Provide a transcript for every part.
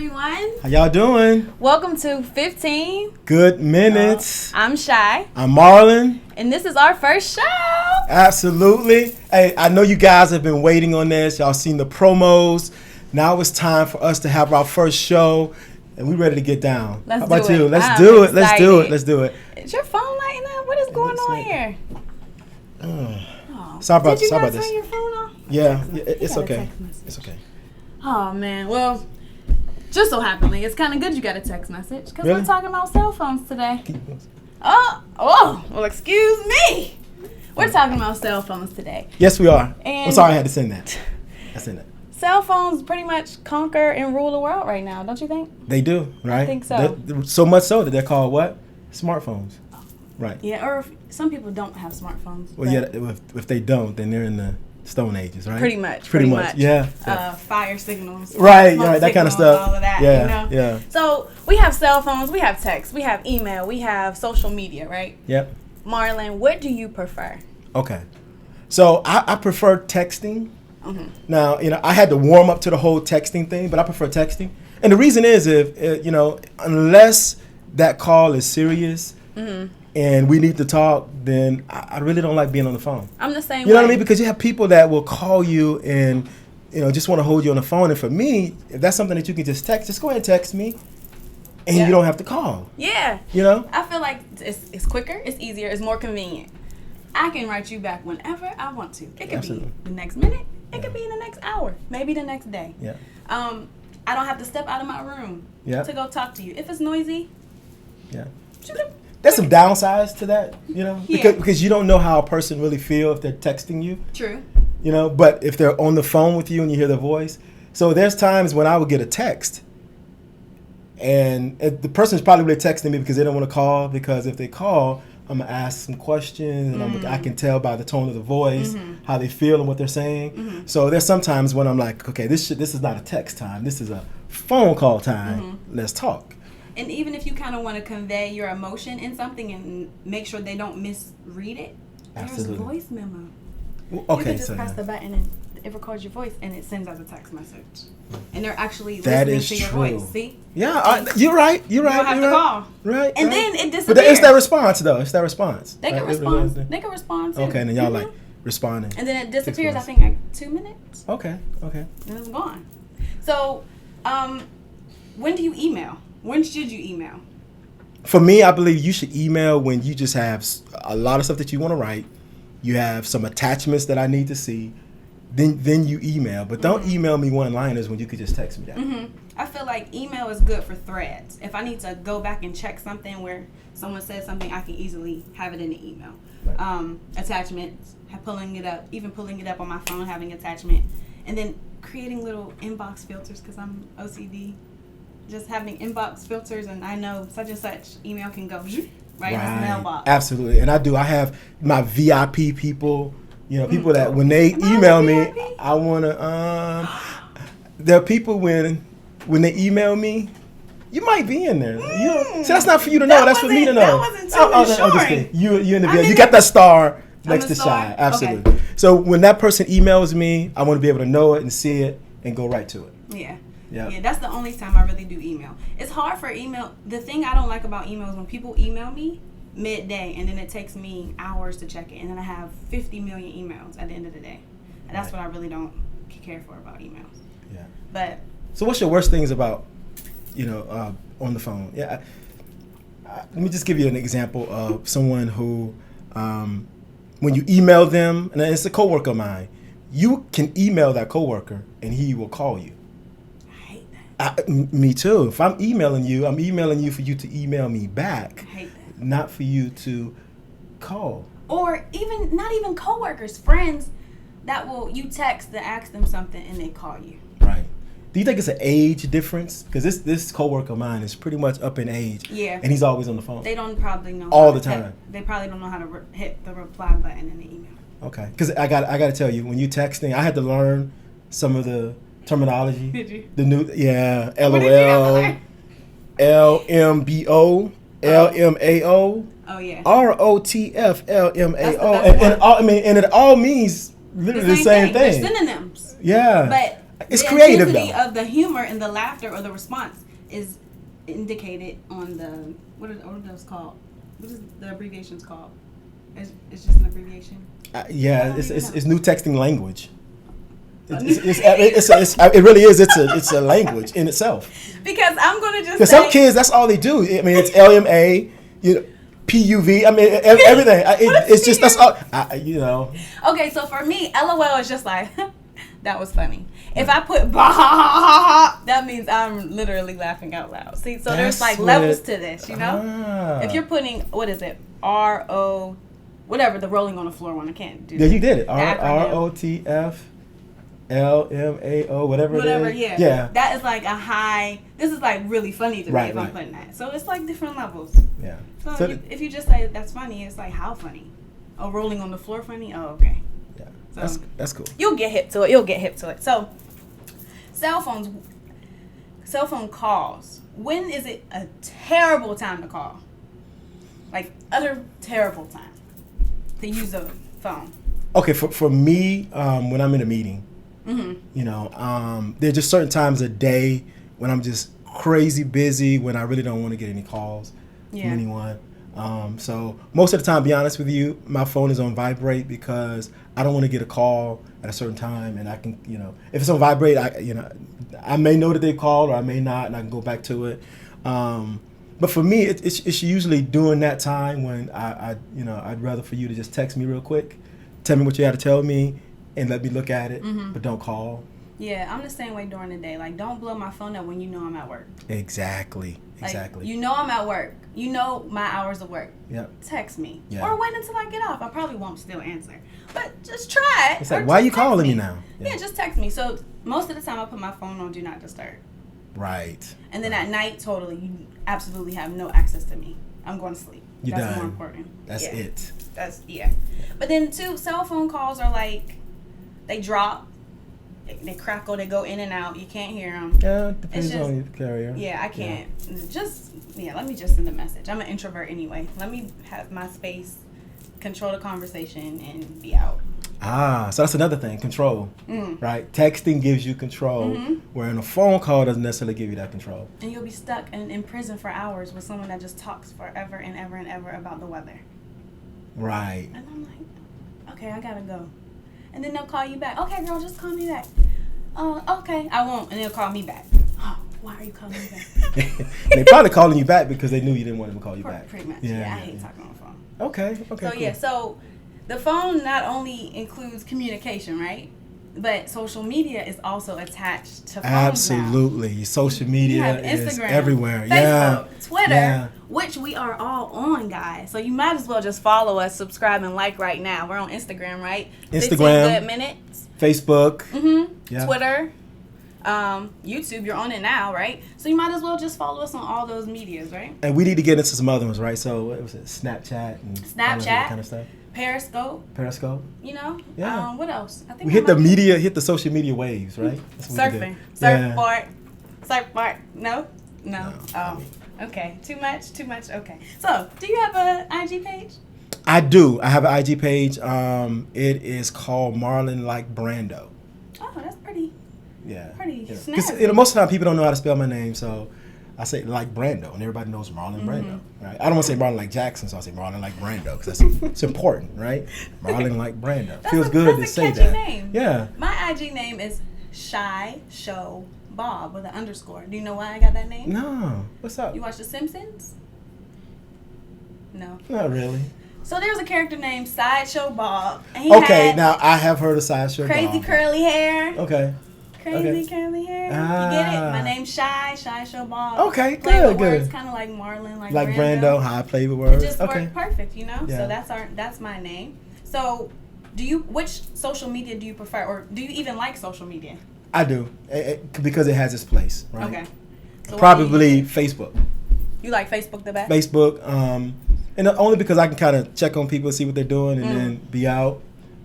everyone. How y'all doing? Welcome to 15 Good Minutes. I'm Shy, I'm Marlon. and this is our first show. Absolutely. Hey, I know you guys have been waiting on this. Y'all seen the promos. Now it's time for us to have our first show, and we ready to get down. Let's How about do you? it. Let's I'm do it. Let's excited. do it. Let's do it. Is your phone lighting up? What is going looks on like- here? Sorry about Did you not this. turn your phone off? Yeah, You it's got a okay. text message. It's okay. Oh, man. Well, just so happenly, it's kind of good you got a text message because Really? we're talking about cell phones today. Well, excuse me. We're talking about cell phones today. Yes, we are. I'm And- sorry I had to send that. I sent that. Cell phones pretty much conquer and rule the world right now, don't you think? They do, right? think so. So much so that they're called what? Smartphones. Right. Yeah, or some people don't have smartphones. Well, but yeah, if they don't, then they're in the Stone Ages, right? Pretty much. Pretty much. Yeah. Fire signals. Right, smoke that kind of signals, stuff. All of that, Yeah, you know? yeah. So we have cell phones, we have text, we have email, we have social media, right? Yep. Marlon, what do you prefer? Okay. So I prefer texting. Mm-hmm. Now, I had to warm up to the whole texting thing, but I prefer texting. And the reason is unless that call is serious and we need to talk, then I really don't like being on the phone. I'm the same way. You know what I mean? Because you have people that will call you and, just want to hold you on the phone. And for me, if that's something that you can just text, just go ahead and text me and Yeah. you don't have to call. Yeah. I feel like it's quicker, it's easier, it's more convenient. I can write you back whenever I want to. It could Absolutely. be the next minute. It could be in the next hour. Maybe the next day. Yeah. I don't have to step out of my room Yeah. to go talk to you. If it's noisy, Yeah. There's some downsides to that, Yeah. because you don't know how a person really feel if they're texting you, true. but if they're on the phone with you and you hear their voice. So there's times when I would get a text and the person's probably really texting me because they don't want to call, because if they call, I'm going to ask some questions and I can tell by the tone of the voice how they feel and what they're saying. So there's sometimes when I'm like, okay, this is not a text time. This is a phone call time. Let's talk. And even if you kind of want to convey your emotion in something and make sure they don't misread it, Absolutely. there's voice memo. Okay, You can just so press yeah. the button and it records your voice and it sends out a text message. And they're actually That listening is to your true. voice. See? Yeah, you're right. You're right. You don't have you're to right. call. Right. And right. then it But disappears. it's that response, though. It's that response. They can right? respond. They can respond too. Okay, and then y'all Mhm. like responding. And then it disappears, I months. think, like 2 minutes. Okay. And it's gone. So, when do you email? When should you email? For me, I believe you should email when you just have a lot of stuff that you want to write. You have some attachments that I need to see. Then you email. But don't email me one-liners when you could just text me that. I feel like email is good for threads. If I need to go back and check something where someone said something, I can easily have it in the email. Right. Attachments, pulling it up on my phone, having attachment, and then creating little inbox filters because I'm OCD. Just having inbox filters, and I know such and such email can go right in his mailbox. Absolutely. And I have my VIP people. People that when they Am I email a me, VIP? I want to. There are people when they email me, you might be in there. See, that's not for you to know. That That's for me to wasn't- know. that wasn't too I'm just reassuring. kidding. You in the I'm video. in You the- got that star next a to star? Shy. Absolutely. So when that person emails me, I want to be able to know it and see it and go right to it. Yeah. Yeah. Yeah, that's the only time I really do email. It's hard for email. The thing I don't like about email is when people email me midday and then it takes me hours to check it, and then I have 50 million emails at the end of the day. And that's Right. what I really don't care for about emails. Yeah. But So what's your worst things about, on the phone? Yeah. Let me just give you an example of someone who, when you email them, and it's a coworker of mine, you can email that coworker and he will call you. I hate that. Me too. If I'm emailing you for you to email me back, I hate that. not for you to call. Or even not even coworkers, friends that you text to ask them something and they call you. Right. Do you think it's an age difference? Because this coworker of mine is pretty much up in age. Yeah. And he's always on the phone. They don't probably know All how the to time. They probably don't know how to hit the reply button in the email. Okay. Because I got to tell you, when you texting, I had to learn some of the terminology. Did you? The new, What did you have to LOL, learn? LMBO, LMAO, Oh yeah. ROTF, LMAO, That's the best and it all means literally the same thing. They're synonyms. Yeah. But It's creative intensity though. of the humor and the laughter or the response is indicated on the what are those called? What is the abbreviations called? It's just an abbreviation. Yeah, I don't even know. it's new texting language. It really is. It's a language in itself. Because I'm gonna just Because say, some kids, that's all they do. I mean, it's LMA, PUV. I mean, everything. It's just that's all. Okay, so for me, LOL is just like that was funny. If I put bah, ha, ha, ha, ha, that means I'm literally laughing out loud. See, so there's That's like what levels to this, you know. Ah. If you're putting what is it, RO, whatever the rolling on the floor one, I can't do. Yeah, you did it. The acronym. ROTF. LMAO, whatever it is. Yeah. Yeah. That is like a high. This is like really funny to me Right, if right. I'm putting that. So it's like different levels. Yeah. So, if you just say that's funny, it's like how funny? Oh, rolling on the floor funny? Oh, okay. Yeah. So That's cool. you'll get hip to it. So cell phone calls. When is it a terrible time to call? Like utter terrible time to use a phone. Okay, for me, when I'm in a meeting, Mm-hmm. there's just certain times a day when I'm just crazy busy, when I really don't want to get any calls from anyone. So most of the time, to be honest with you, my phone is on vibrate because I don't want to get a call at a certain time, and I can, if it's on vibrate, I may know that they called or I may not, and I can go back to it. But for me, it's usually during that time when I'd rather for you to just text me real quick, tell me what you had to tell me, and let me look at it, but don't call. Yeah, I'm the same way during the day. Like, don't blow my phone up when you know I'm at work. Exactly. Like, Exactly. you know I'm at work. You know my hours of work. Yep. Text me. Yeah. Or wait until I get off. I probably won't still answer. But just try it. It's or like, why are just you text calling me now? Yeah, just text me. So most of the time I put my phone on Do Not Disturb. Right. And then at night, totally, you absolutely have no access to me. I'm going to sleep. You're That's done. more important. That's it. Yeah. But then, too, cell phone calls are like, they drop, they crackle, they go in and out. You can't hear them. Yeah, it depends It's just- on your carrier. Yeah, I can't. Let me just send a message. I'm an introvert anyway. Let me have my space, control the conversation, and be out. So that's another thing, control. Right? Texting gives you control, where a phone call doesn't necessarily give you that control. And you'll be stuck in prison for hours with someone that just talks forever and ever and ever about the weather. Right. And I'm like, okay, I gotta go. And then they'll call you back. Okay, girl, just call me back. Okay, I won't. And they'll call me back. Oh, why are you calling me back? They probably calling you back because they knew you didn't want them to call you back. Pretty much. Yeah, Yeah, I yeah, hate yeah. talking on the phone. Okay. So Cool. so the phone not only includes communication, right? But social media is also attached to phones now. Absolutely. Social You media have is Instagram, everywhere. Facebook, Twitter, Yeah. which we are all on, guys. So you might as well just follow us, subscribe, and like right now. We're on Instagram, right? Instagram. 15 good minutes. Facebook. Yeah. Twitter. YouTube, you're on it now, right? So you might as well just follow us on all those medias, right? And we need to get into some other ones, right? So what was it? Snapchat and all of that kind of stuff. Periscope. You know? Yeah. What else? I think We hit the social media waves, right? That's what we Surfing. did. Yeah. Surfboard. No? Oh. Okay. Too much? Okay. So, do you have a IG page? I do. I have an IG page. It is called Marlon Like Brando. Oh, that's pretty. Yeah. Pretty Because snazzy. most of the time people don't know how to spell my name, so I say like Brando, and everybody knows Marlon Brando, right? I don't want to say Marlon like Jackson, so I say Marlon like Brando because it's important, right? Marlon like Brando. That's Feels a good to perfect say catchy that. name. Yeah. My IG name is Shy Show Bob with an underscore. Do you know why I got that name? No. What's up? You watch The Simpsons? No. Not really. So there's a character named Sideshow Bob. And he Okay, had now I have heard of Sideshow crazy Bob. curly hair. Okay. Crazy Okay. curly hair. You get it? Ah. My name's Shy Show Bob. Okay, Play with good. words, kind of like Marlon, Like Brando, how I play with words. It just Okay. worked perfect, you know. Yeah. So that's my name. So, which social media do you prefer, or do you even like social media? I do, because it has its place, right? Okay. So Probably Facebook. you like Facebook the best? Facebook, and only because I can kind of check on people, see what they're doing, and then be out.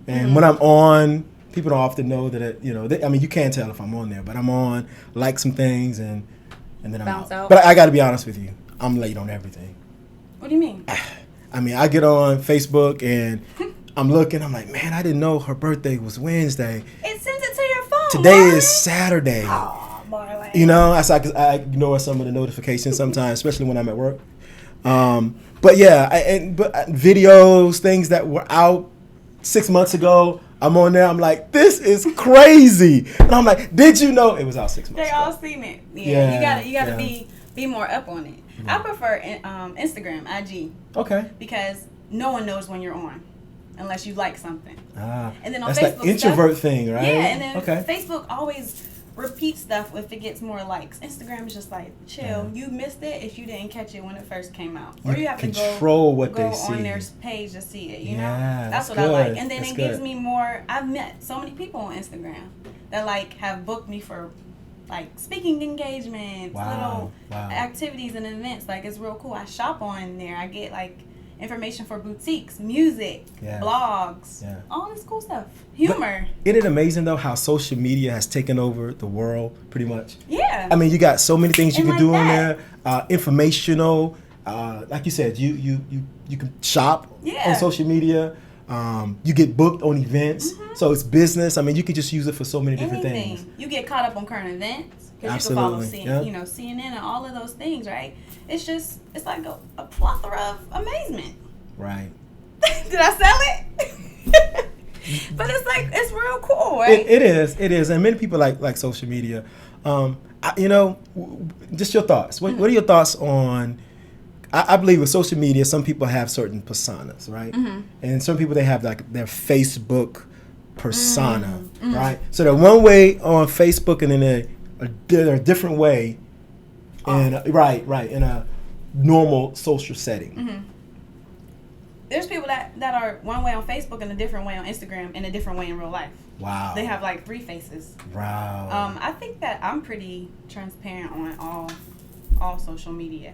And when I'm on, people don't often know that you can't tell if I'm on there, but I'm on, like some things, and then I'm Bounce out. But I got to be honest with you, I'm late on everything. What do you mean? I mean, I get on Facebook and I'm looking, I'm like, man, I didn't know her birthday was Wednesday. It sends it to your phone. today is Saturday. Oh, Marlon. You know, I ignore some of the notifications sometimes, especially when I'm at work. But yeah, but videos, things that were out 6 months ago, I'm on there. I'm like, this is crazy, and I'm like, did you know it was out 6 months They ago? all seen it. Yeah, you gotta be more up on it. Mm-hmm. I prefer Instagram, IG, Okay. because no one knows when you're on, unless you like something. And then on That's Facebook, the introvert thing, right? Yeah, and then okay. Facebook always repeats stuff if it gets more likes. Instagram is just like, chill. Yeah. You missed it if you didn't catch it when it first came out. You Or you have to control what go they see. on their page to see it, you know? Yeah, That's that's what I like. good. And then That's it gives good. me more. I've met so many people on Instagram that like have booked me for like speaking engagements, Wow. little activities and events. Like, it's real cool. I shop on there. I get like information for boutiques, music, Yeah. blogs, Yeah. all this cool stuff. Humor. Isn't it amazing though how social media has taken over the world pretty much? Yeah. I mean, you got so many things you And can do like on that. there. Informational, like you said, you can shop Yeah. on social media. You get booked on events, so it's business. I mean, you can just use it for so many different Anything. things. You get caught up on current events because you can follow Absolutely, yeah. CNN and all of those things, right? It's like a plethora of amazement. Right. Did I sell it? But it's like, it's real cool, right? It is, and many people like social media. Just your thoughts. What are your thoughts on? I believe with social media, some people have certain personas, right? Mm-hmm. And some people they have like their Facebook persona, right? So they're one way on Facebook, and then they're a different way, in in a normal social setting. Mm-hmm. There's people that are one way on Facebook and a different way on Instagram and a different way in real life. Wow. They have like 3 faces. Wow. I think that I'm pretty transparent on all social media.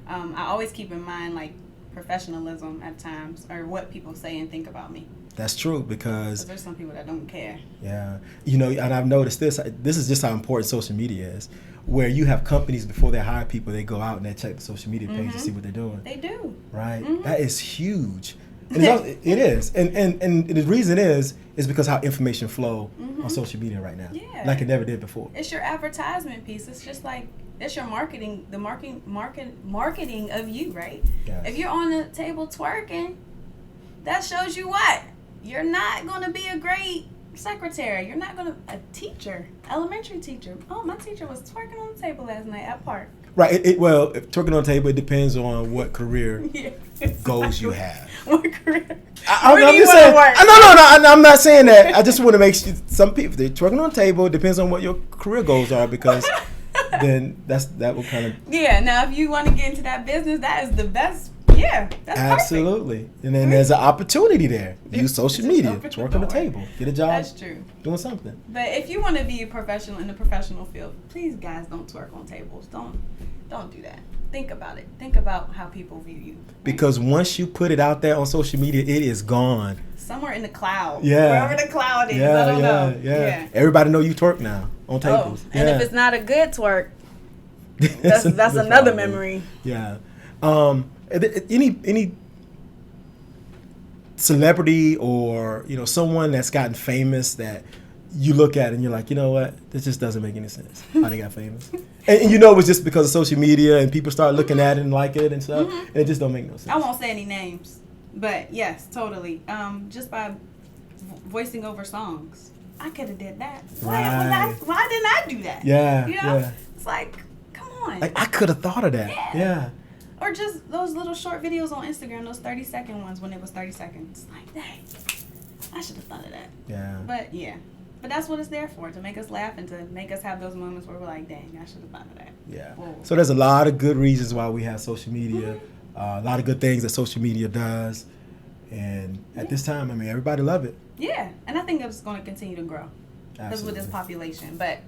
I always keep in mind like professionalism at times, or what people say and think about me. That's true, Because because there's some people that don't care. yeah, and I've noticed this. This is just how important social media is. Where you have companies before they hire people, they go out and they check the social media page to see what they're doing. They do. Right, Mhm. that is huge. And it is, and the reason is because how information flow on social media right now, Yeah. like it never did before. It's your advertisement piece. It's just like, it's your marketing, the marketing of you, right? Yes. If you're on the table twerking, that shows you what? You're not going to be a great secretary. You're not going to, a teacher, elementary teacher. Oh, my teacher was twerking on the table last night at park. Right. Well, if twerking on the table, it depends on what career Yeah. goals you have. What career? I'm Where do you just wanna saying. work? No, I'm not saying that. I just want to make sure some people they're twerking on the table. It depends on what your career goals are, because then that will kind of Yeah, now if you want to get into that business, that is the best. Yeah, that's absolutely. And then there's an opportunity there. Use social media, Open the twerk on the door. table, get a job, That's true. doing something. But if you want to be a professional in the professional field, please, guys, don't twerk on tables. Don't do that. Think about it. Think about how people view you. Because once you put it out there on social media, it is gone. Somewhere in the cloud. Yeah. Wherever the cloud is. I don't know. Yeah. Everybody know you twerk now on tables. Oh, and yeah. if it's not a good twerk, that's another problem. memory. Yeah. Any celebrity or someone that's gotten famous that you look at and you're like, you know what, this just doesn't make any sense how they got famous, and it was just because of social media and people start looking at it and like it and stuff, and it just don't make no sense. I won't say any names, but yes, totally. Just by voicing over songs, I could have did that. Right. Why didn't I do that? Yeah, Yeah. It's like, come on. Like I could have thought of that. Yeah. Or just those little short videos on Instagram, those 30-second ones when it was 30 seconds. Like, dang, I should have thought of that. Yeah. But yeah. But that's what it's there for, to make us laugh and to make us have those moments where we're like, dang, I should have thought of that. Yeah. Whoa. So there's a lot of good reasons why we have social media, a lot of good things that social media does, and at this time, I mean, everybody love it. Yeah, and I think it's going to continue to grow. Because with this population. But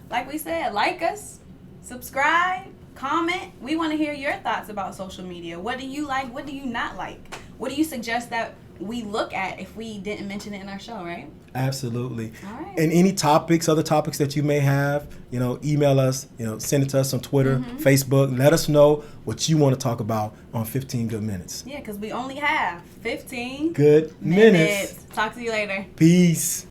like we said, like us, subscribe, comment. We want to hear your thoughts about social media. What do you like? What do you not like? What do you suggest that we look at if we didn't mention it in our show, right? Absolutely. All right. And any other topics that you may have, email us, send it to us on Twitter, Facebook. Let us know what you want to talk about on 15 Good Minutes. Yeah, because we only have 15 Good minutes. Talk to you later. Peace.